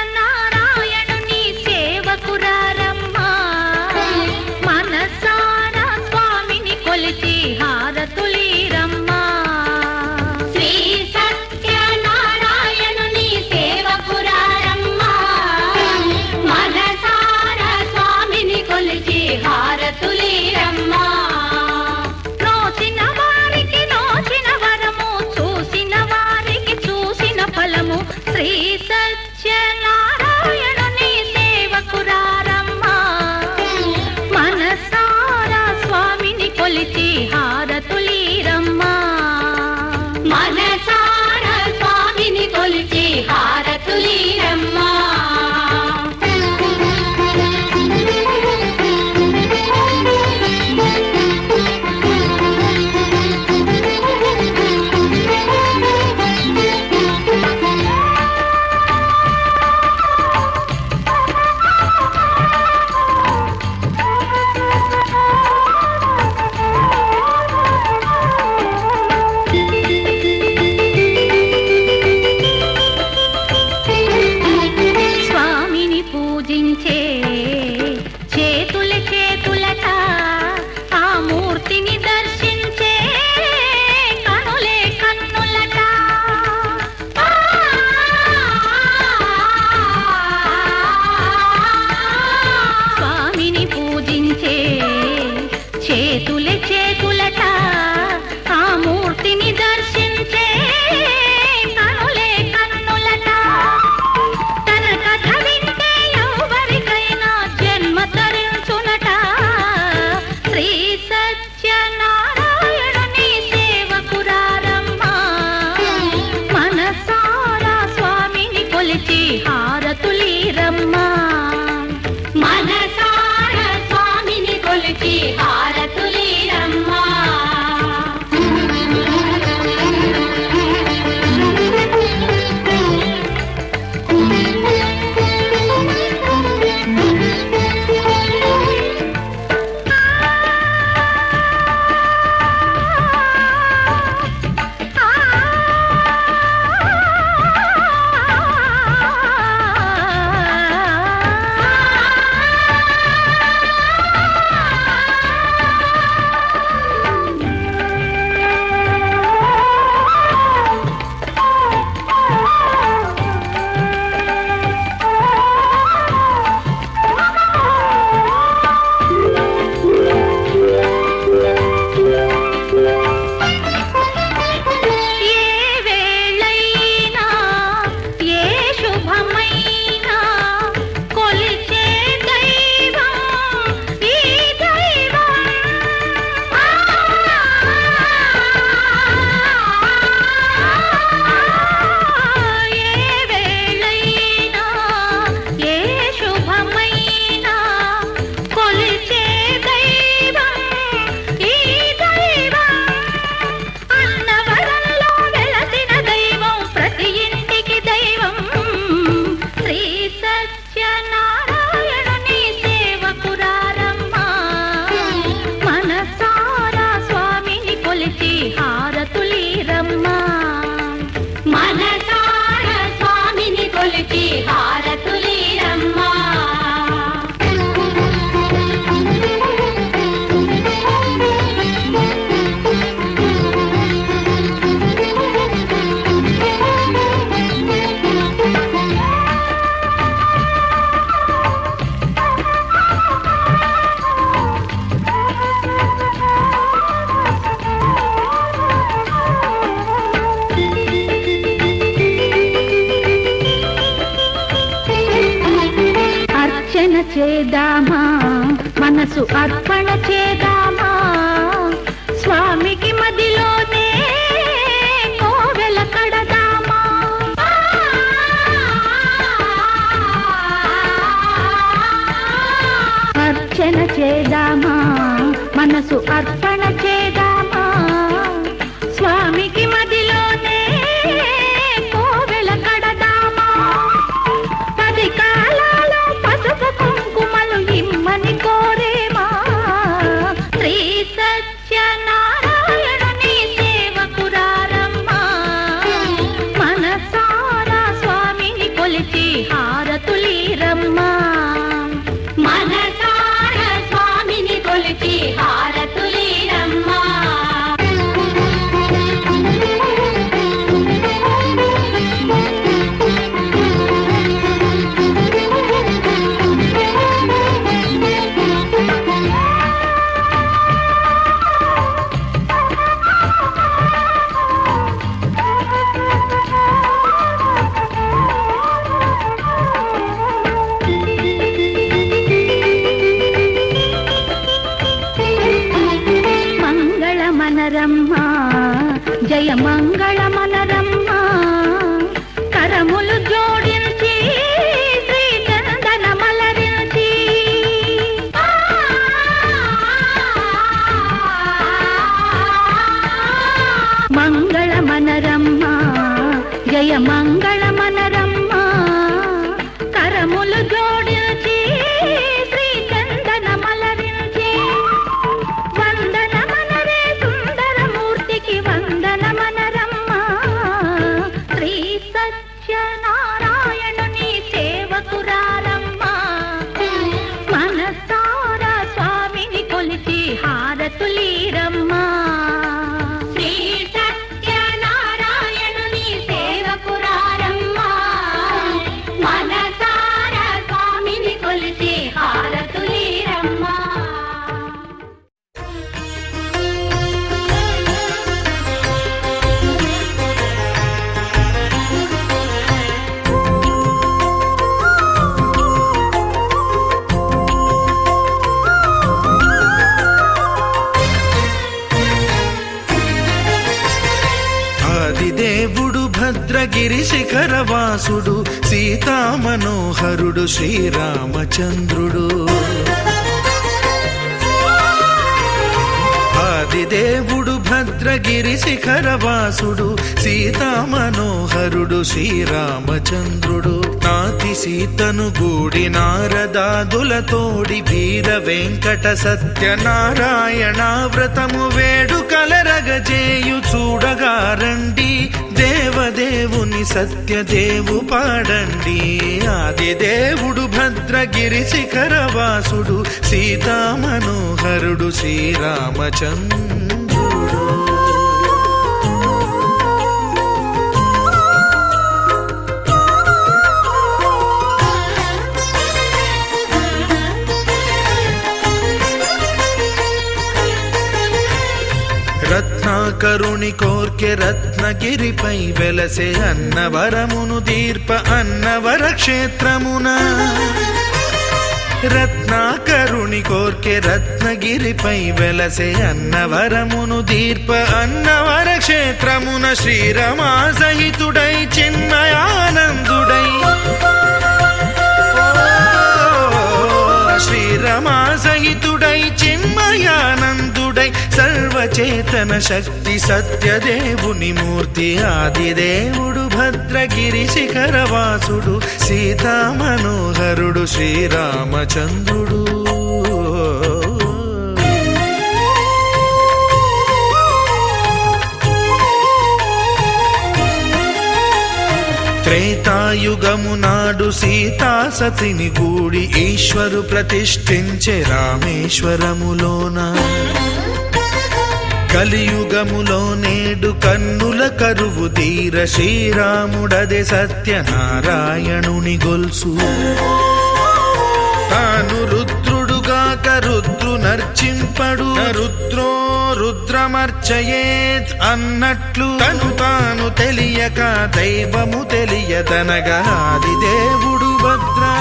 సత్యనారాయణుని సేవకురారమ్మా మనసారా స్వామిని కొలిచి హారతులీరమ్మా శ్రీ సత్యనారాయణుని సేవకురారమ్మా మనసారా స్వామిని కొలిచి హారతులీరమ్మా నోచిన వారికి నోచిన వరము చూసిన వారికి చూసిన ఫలము శ్రీ సత్యనారాయణుని సేవకురారమ్మా మనసారా స్వామిని కొలిచి హారతులీరమ్మా మనసారా స్వామిని కొలిచి హారతులీరమ్మా స్వామిని పూజించే చేతుల చేతులట ఆ మూర్తిని దర్శించే కనులే కన్నులట స్వామిని పూజించే చేతుల చేతులట ఆ మూర్తిని దర్శించే కనులే కన్నులట తన కథ వింటే ఎవరికైనా జన్మ తరించునట శ్రీ సత్యనారాయణుని సేవకురారమ్మా మనసారా స్వామిని కొలిచి హారతులీరమ్మా మనసారా స్వామిని కొలిచి హారతులీరమ్మా ఏ వేళైనా ఏ శుభమైనా కొలిచే దైవం ఈ దైవం ఏ వేళైనా ఏ శుభమైనా కొలిచే దైవం ఈ దైవం అన్నవరంలో వెలసిన దైవం ప్రతి ఇంటికి దైవం శ్రీ సత్యనారాయణుని సేవకురారమ్మా మనసారా స్వామిని కొలిచి హారతులీరమ్మా మనసారా స్వామిని కొలిచి హారతులీరమ్మా అర్చన చేద్దామా మనసు అర్పణ చేద్దామా స్వామికి మదిలోనే కోవెల కడదామా అర్చన చేద్దామా మనసు అర్పణ చేద్దామా స్వామికి మదిలోనే కోవెల కడదామా 10 కాలాలు పసుపు కుంకుమలు ఇమ్మని కోరేమా శ్రీ సత్యనారాయణుని సేవ జయ మంగళ మనరమ్మ కరములు జోడించి శ్రీ చందన మలరించి మంగళ మనరమ్మ జయ మంగళ మనరమ్మ కరములు జోడించి శ్రీ చందన మలరించి వందన మనరే సుందర మూర్తికి వందన మనరమ్మ శ్రీ సత్యనారాయణుని సేవకురారమ్మ మనసారా స్వామిని కొలిచి హారతులీరమ్మ శ్రీ సత్యనారాయణుని సేవకురారమ్మ మనసారా స్వామిని కొలిచి హారతులీరమ్మ. ఆదిదేవుడు భద్రగిరి శిఖరవాసుడు సీతామనోహరుడు శ్రీరామచంద్రుడు. ఆదిదేవుడు భద్రగిరి శిఖరవాసుడు సీతామనోహరుడు శ్రీరామచంద్రుడు. నాతి సీతను గూడి నారదాదులతోడి వీర వెంకట సత్యనారాయణ వ్రతము వేడుకలరగజేయు చూడగారండి దేవదేవుని సత్యదేవు పాడండి. ఆదిదేవుడు భద్రగిరి శిఖరవాసుడు సీతామనోహరుడు శ్రీరామచంద్రుడు. రత్నాకరుని కోర్కె రత్నగిరిపై వెలసే అన్నవరమును దీర్ప అన్నవర క్షేత్రమున. రత్నాకరుని కోర్కె రత్నగిరిపై వెలసే అన్నవరమును దీర్ప అన్నవర క్షేత్రమున. శ్రీరమా సహితుడై చిన్మయానందుడై శ్రీరమా సహితుడై చిన్మయానందుడై సర్వచేతన శక్తి సత్యదేవుని మూర్తి. ఆదిదేవుడు భద్రగిరి శిఖరవాసుడు సీతామనోహరుడు శ్రీరామచంద్రుడు. త్రేతాయుగము నాడు సీతా సతిని గూడి ఈశ్వరు ప్రతిష్ఠించే రామేశ్వరములోన. కలియుగములో నేడు కన్నుల కరువు తీర శ్రీరాముడదే సత్యనారాయణుని గొల్సు. తాను రుద్రుడుగాక రుద్రు నర్చింపడు రుద్రో రుద్రమర్చయేత్ అన్నట్లు తను తాను తెలియక దైవము తెలియదనగా ఆదిదేవుడు భద్రా.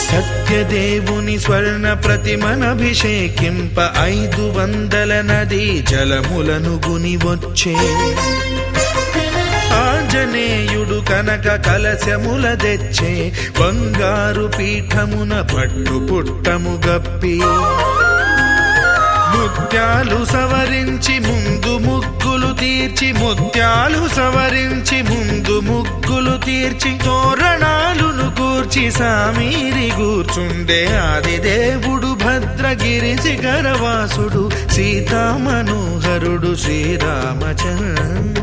సత్యదేవుని స్వర్ణ ప్రతిమనభిషేకింప 500 నదీ జలములను గుని వచ్చే. ఆంజనేయుడు కనక కలశముల తెచ్చే బంగారు పీఠమున పట్టు పుట్టము గప్పి. ముత్యాలు సవరించి ముందు ముగ్గులు తీర్చి ముత్యాలు సవరించి ముందు ముగ్గులు తీర్చి తోరణాలును కూర్చి సామీరి కూర్చుండే ఆదిదేవుడు భద్రగిరి శిఖరవాసుడు సీతామనోహరుడు శ్రీరామచంద్రుడు.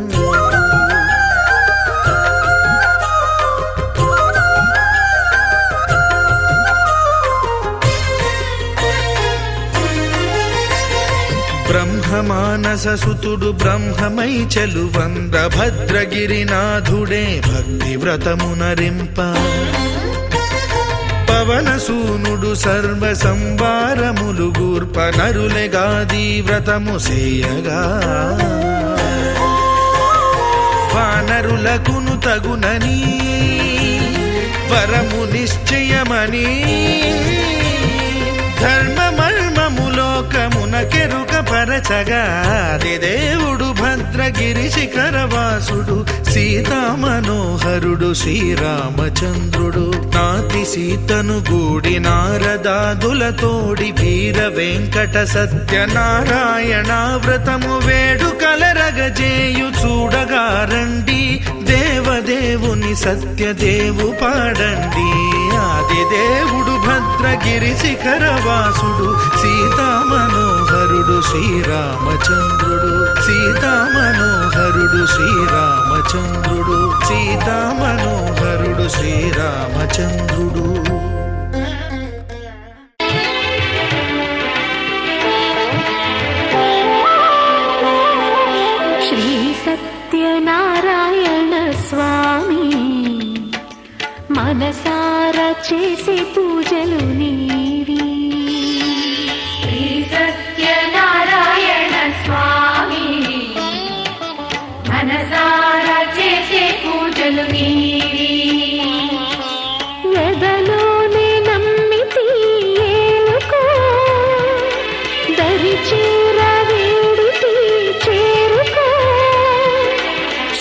బ్రహ్మమానస సుతుడు బ్రహ్మమై చెలువంద భద్రగిరినాథుడే భక్తి వ్రతమునరింప. పవనసూనుడు సర్వ సంవారములు గూర్ప నరులెగాది వ్రతము సేయగా వానరులకును తగునని వరము నిశ్చయమని ధర్మమర్మములోకమునకెరుక పరచగా దేవుడు భద్రగిరి శిఖరవాసుడు సీతామనోహరుడు శ్రీరామచంద్రుడు నాతి సీతను గూడి నారదాదులతోడి వీర వెంకట సత్యనారాయణ వ్రతము వేడుకలరగజేయు చూడగా రండి దేవదేవుని సత్యదేవు పాడండి ఆది దేవుడు భద్రగిరి శిఖరవాసుడు సీతామనోహరుడు శ్రీరామచంద్రుడు సీతామనోహరుడు శ్రీరామచంద్రుడు సీతామనోహరుడు శ్రీరామచంద్రుడు శ్రీ సత్యనారాయణ స్వామి మనసారా చేసే పూజలు నీవి శ్రీ సత్యనారాయణ స్వామి మనసారా చేసే పూజలు నీవి ఎదలోనే నమ్మితి ఏలుకో దరి చేర వేడితి చేరుకో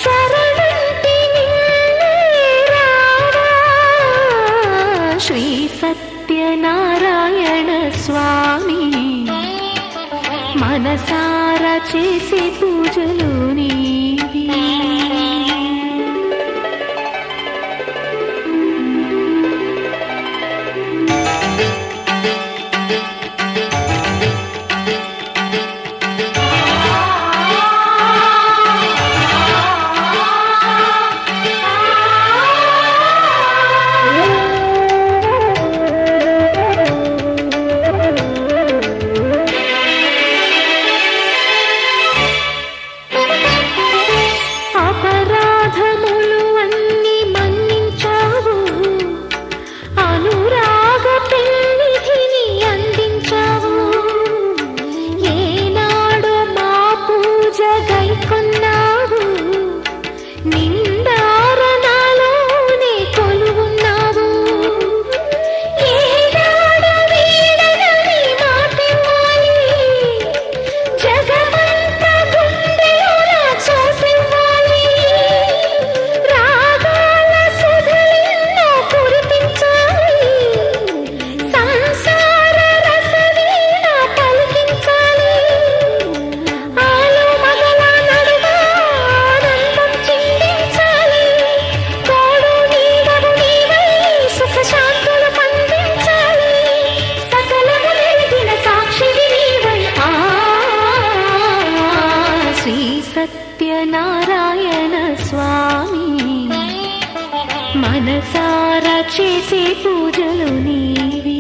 శరణంటి నిన్నే రావా శ్రీ సత్యనారాయణ స్వామి మనసారా చేసే పూజలు నీవి అపరాధములు అన్ని మన్నించావు అనురాగ పెన్నిధిని అందించావు ఏనాడు మా పూజ గైకొన్నావు నిందారణలోనే కొలువున్నావు ఏనాడు వీడనని మాటివ్వాలి జగమంత గుండెలోన చోటివ్వాలి రాగాల సుధలెన్నో కురిపించాలి సంసార రసవీణ పలికించాలి ఆలు మగల నడుమ ఆనందం చిందించాలి తోడు నీడవు నీవై సుఖ శాంతులు పండించాలి సకలము నెరిగిన సాక్షివి నీవై శ్రీ సత్యనారాయణ స్వామి మనసారా చేసే పూజలు నీవి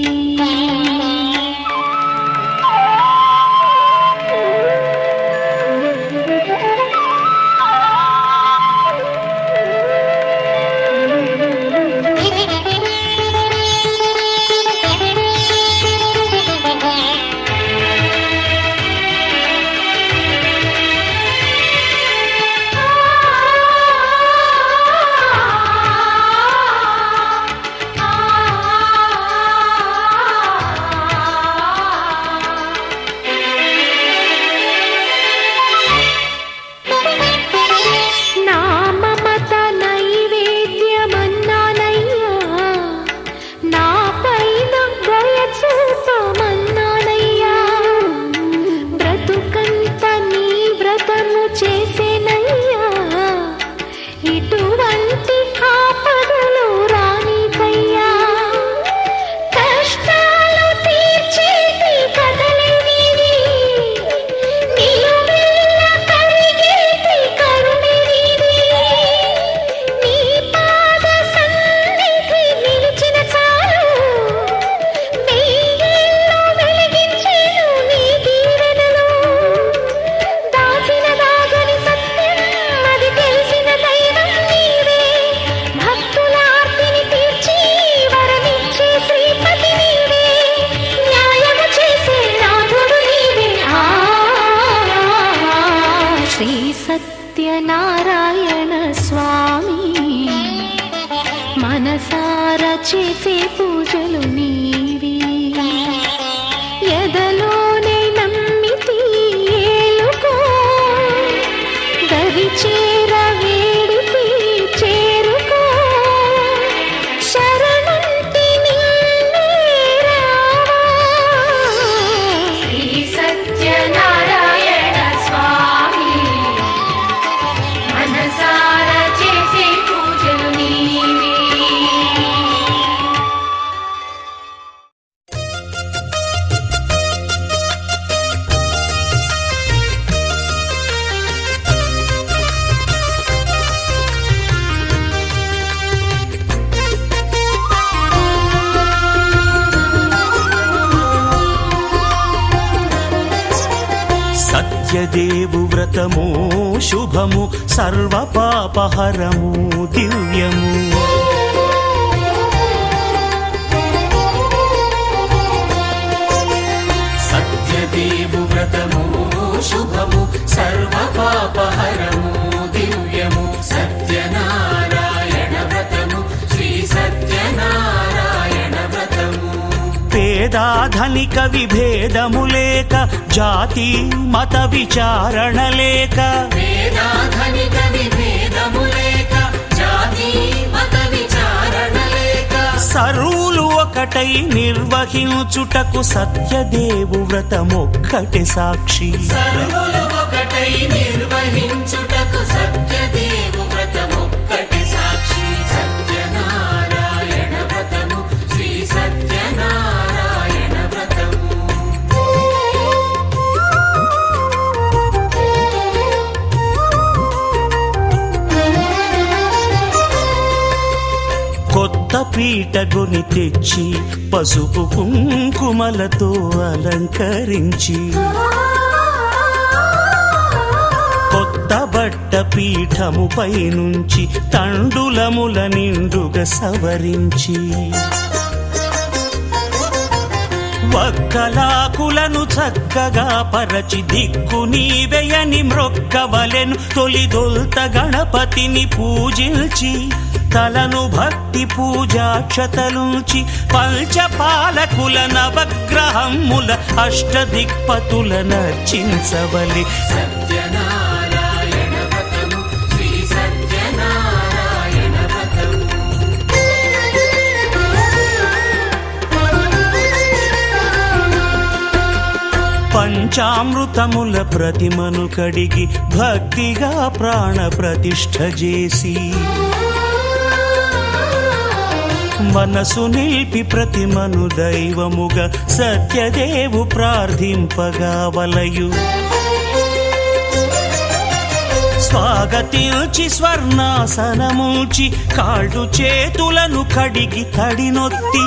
ఆ మనసారా చేసే పూజలు నీవి ఎదలోనే నమ్మితి ఏలుకో దరి చేర వేడితి చేరుకో శరణంటి నిన్నే రావా శ్రీ సత్యనారాయణ స్వామి మనసార చేసే పూజలు నీవి సత్యదేవు వ్రతము శుభము సర్వ పాపహరము దివ్యము సత్యదేవు వ్రతము శుభము సర్వ పాపహరము దివ్యము సత్యనారాయణ వ్రతము శ్రీ సత్యనారాయణ వ్రతము పేదాధనిక విభేదము లేక జాతి మత విచారణ లేక వేదాధనిక విభేదము లేక జాతి మత విచారణ లేక సర్వులు ఒకటై నిర్వహించుటకు సత్యదేవు వ్రతమొక్కటి సాక్షి సర్వులు ఒకటై నిర్వహించుటకు సత్యదేవు వ్రతమొక్కటి సాక్షి సత్యనారాయణ వ్రతము శ్రీ సత్యనారాయణ వ్రతము కొత్త పీటగుని తెచ్చి పసుపు కుంకుమలతో అలంకరించి కొత్త బట్ట పీఠముపై నుంచి తండులముల నిండుగా సవరించి వక్కలాకులను చక్కగా పరచి దిక్కు నీవెయని మ్రొక్కవలెను తొలిదొల్త గణపతిని పూజించి తలను భక్తి పూజాక్షతలుంచి పంచపాలకుల నవగ్రహముల అష్టదిక్పతుల నర్చించవలి సత్యనారాయణ వ్రతము శ్రీ సత్యనారాయణ వ్రతము పంచామృతముల ప్రతిమను కడిగి భక్తిగా ప్రాణ ప్రతిష్ఠ చేసి మనసు నిలిపి ప్రతిమను దైవముగా సత్యదేవు ప్రార్థింపగా వలయు స్వాగతించి స్వర్ణాసనముంచి కాళ్ళు చేతులను కడిగి తడినొత్తి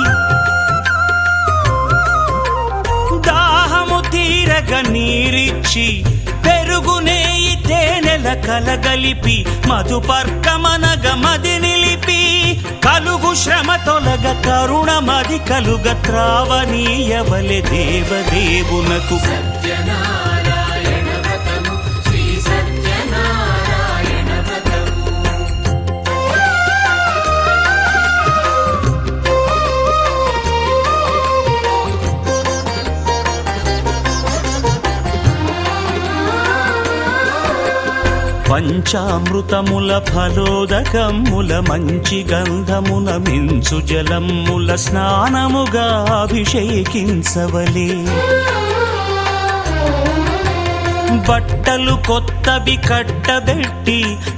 దాహము తీరగ నీరిచ్చి పెరుగు నేయి తేనెల కలగలిపి మధుపర్కమనగ మది నిలిపి కలుగు శ్రమ తొలగ కరుణ మది కలుగ త్రావనీయవలె దేవదేవునకు సత్యనారాయణ వ్రతము శ్రీ సత్యనారాయణ వ్రతము పంచామృతముల ఫలోదకముల మంచి గంధమున మించు జలముల స్నానముగా అభిషేకించవలే బట్టలు కొత్తవి కట్టబెట్టి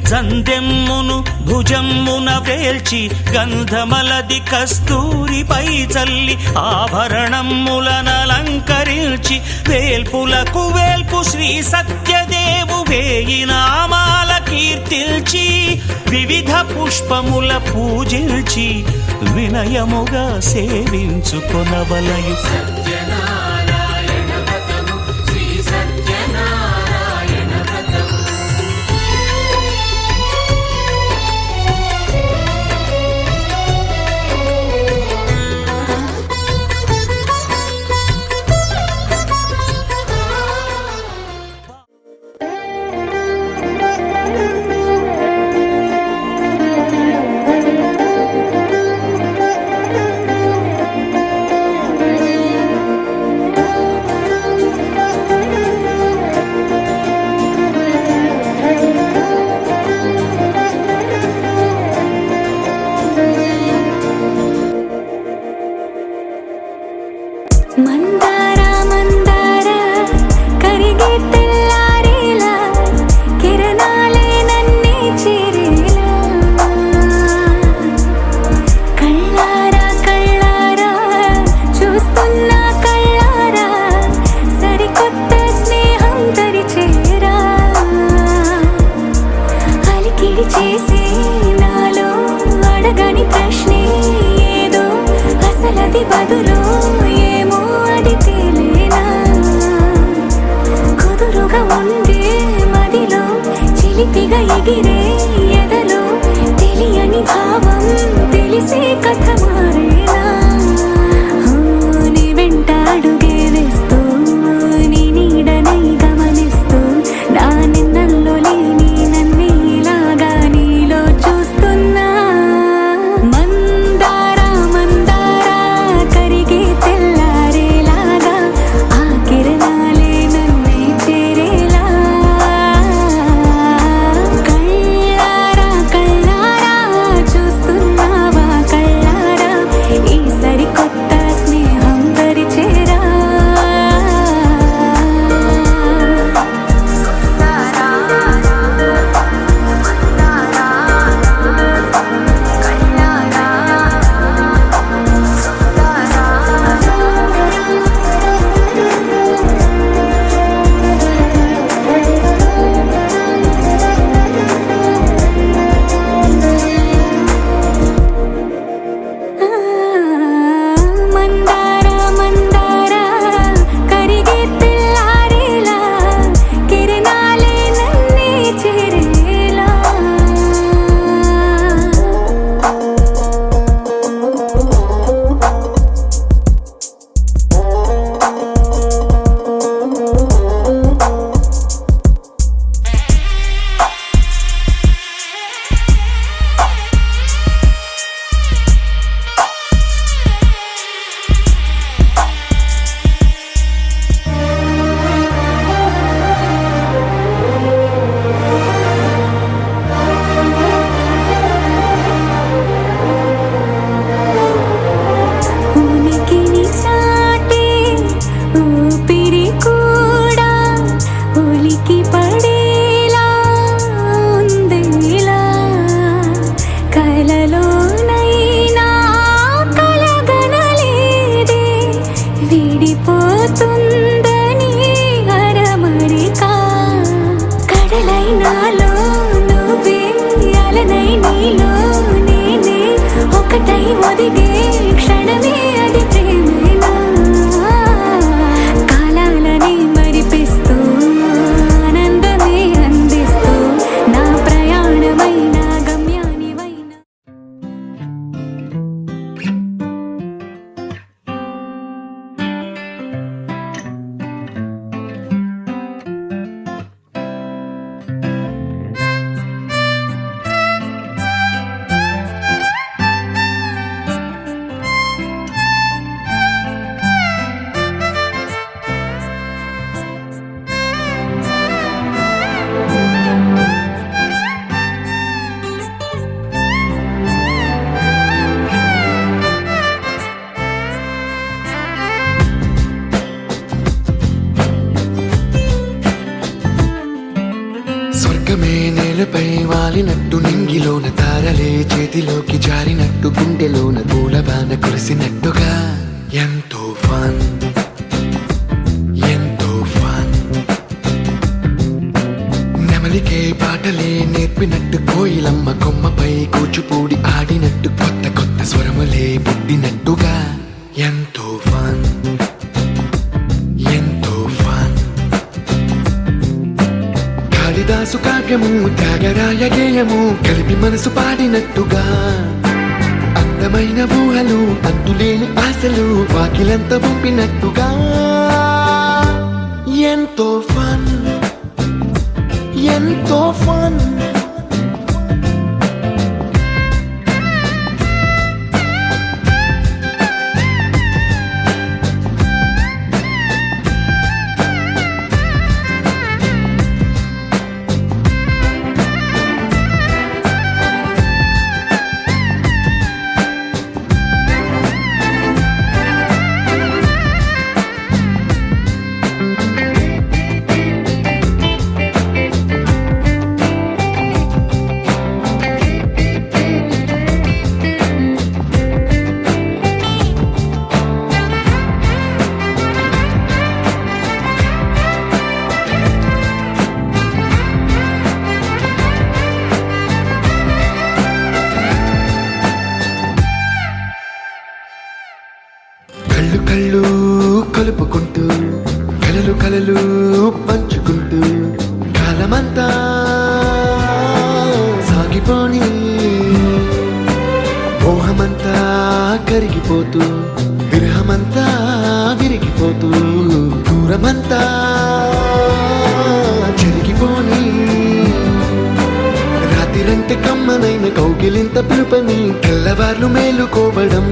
జందెమ్మును భుజమ్మున వేల్చి గంధమలది కస్తూరిపై చల్లి ఆభరణములనలంకరించి వేల్పులకు వేల్పు శ్రీ సత్యదేవు వేయి నామాల కీర్తిల్చి వివిధ పుష్పముల పూజించి వినయముగా సేవించుకొనవలయు సత్యనారాయణ వ్రతము శ్రీ సత్యనారాయణ వ్రతము మందార మందార కరిగే తెల్లారేలా కిరణాలే నన్నే చేరేలా కళ్ళారా కళ్ళారా చూస్తున్నా కళ్ళారా సరికొత్త స్నేహం తరిచేరా అలికిడి చేసే నాలో అడగని ప్రశ్నే ఏదో అసలది బదులు ఏమో అది తేలేనా కుదురుగా ఉండే మదిలో చిలిపిగా ఎగిరే ఎదలో తెలియని భావం తెలిసే కథ మారేనా నీ వెంట అడుగే వేస్తూ నీ నీడనై గమనిస్తూ నా నిన్నల్లో లేని నన్నే ఇలాగా నీలో చూస్తున్నా మందార మందార కరిగే తెల్లారేలాగా ఆ కిరణాలే నన్నే చేరేలా కళ్ళారా కళ్ళారా చూస్తున్నావా కళ్ళారా ఈ సరికొత్త స్నేహం పరిచేరా మందార మందార కరిగే తెల్లారేలా కిరణాలే నన్నే చేరేలా ఉనికిని చాటే ఊపిరి కూడా ఉలికి పడేలా ఉందిలా కలలోనైనా కలగనలేదే విడిపోతుందని అరమరిక కడలై నాలో నువ్వే అలనై నీలో నేనే ఒకటై ఒదిగే క్షణమే అది ప్రేమేనా కాలాలని మరిపిస్తూ ఆనందమే అందిస్తూ నా ప్రయాణమైన గమ్యానివైన స్వర్గమే నేలపై వాలినట్టు నింగిలోన తారలే చేతిలోకి జారినట్టు గుండెలోన పూలబాన కురిసినట్టుగా ఎంతో ఫన్ ఎంతో ఫన్ నెమలికే పాటలే నేర్పినట్టు కోయిలమ్మ కొమ్మపై కూచిపూడి ఆడినట్టు కొత్త కొత్త స్వరములే పుట్టినట్టుగా ఎంతో ఫన్ ఎంతో ఫన్ కాళిదాసు కావ్యము త్యాగరాయ గేయము కలిపి మనసు పాడినట్టుగా అందమైన ఊహలు అంతులేని ఆశలు వాకిలంత పంపినట్టుగా ఎంతో ఫన్ ఎంతో ఫన్ కళ్ళు కలుపుకుంటూ కలలు కలలు పంచుకుంటూ కాలమంతా సాగిపోని మోహమంతా కరిగిపోతూ విరహమంతా విరిగిపోతూ దూరమంతా జరిగిపోని రాత్రిరంటే కమ్మనైన కౌగిలింత పిలుపని తెల్లవార్లు మేలుకోవడం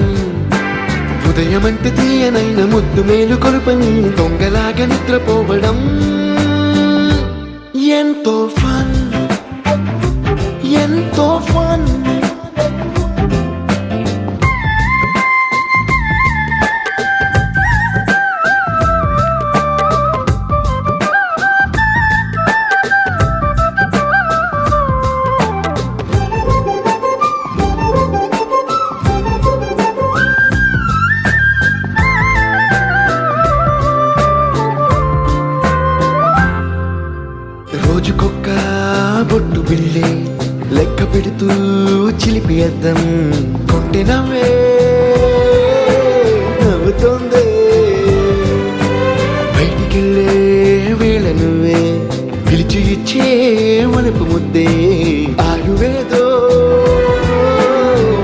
ఉదయమంటే తీయనైన ముద్దు మేలు కొలుపని దొంగలాగా నిద్రపోవడం ఎంతో ఫన్ ఎంతో ఫన్ రోజుకొక్క బొట్టు బిళ్ళే లెక్క పెడుతూ చిలిపి అద్దం కొంటె నవ్వే నవ్వుతోందే బయటికెళ్ళే వేళ నువ్వే పిలిచి ఇచ్చే వనపు ముద్దే ఆయువేదో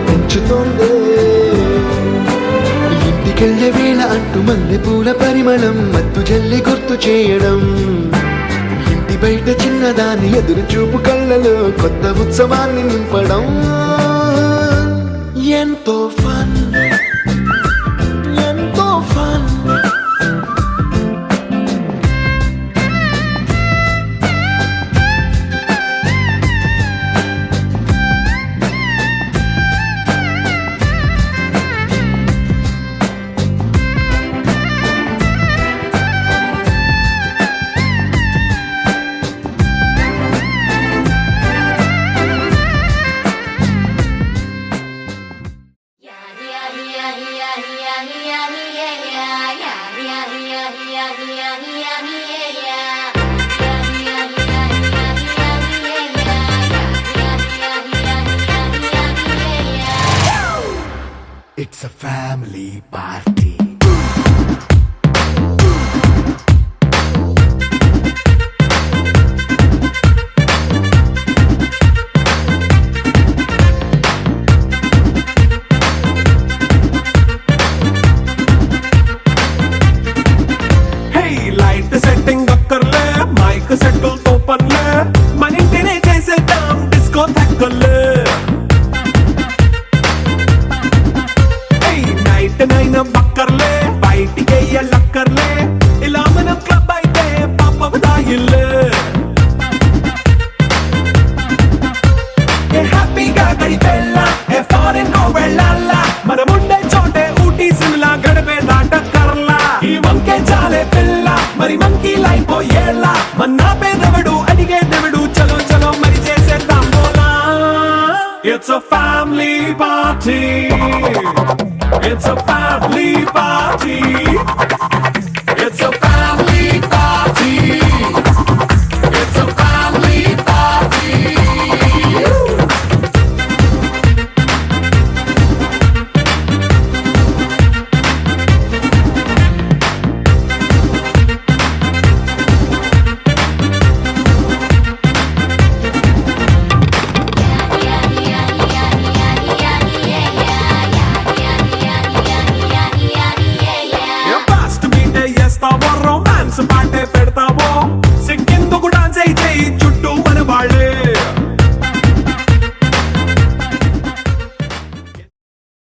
పెంచుతోందే ఇంటికెళ్ళే వేళ అంటూ మల్లె పూల పరిమళం మత్తు జల్లి గుర్తు చేయడం ఇంటి బయట చిన్నదాని ఎదురు చూపు కళ్ళలో కొత్త ఉత్సవాన్ని నింపడం ఎంతో ఫన్ ఎంతో fun It's a family party. Hey, light setting అక్కర్లే మైక్ సెట్టుల్ తో పనిలే మన ఇంటినే చేసేద్దాం డిస్కో థెక్కలే నైట్ నైన్ బక్కర్లే బయటికి ఎల్లక్కర్లే ఇలా మనం క్లబ్ అయితే పాప దాయిల్లే హ్యాపీగా గడిపెళ్ళ ఏ ఫారెన్ కో వెళ్ళాల మనం ఉండే చోటే ఊటీ సిమ్లా గడిపే దాటక్కర్లా ఈ వంకే చాలే పిల్ల మరి మంకీ లైఫ్ ఏళ్ళ మన్నా పేదవడు అడిగే దేవుడు చలో చలో మరి చేసేద్దాం బోలా It's a family party. It's a family party.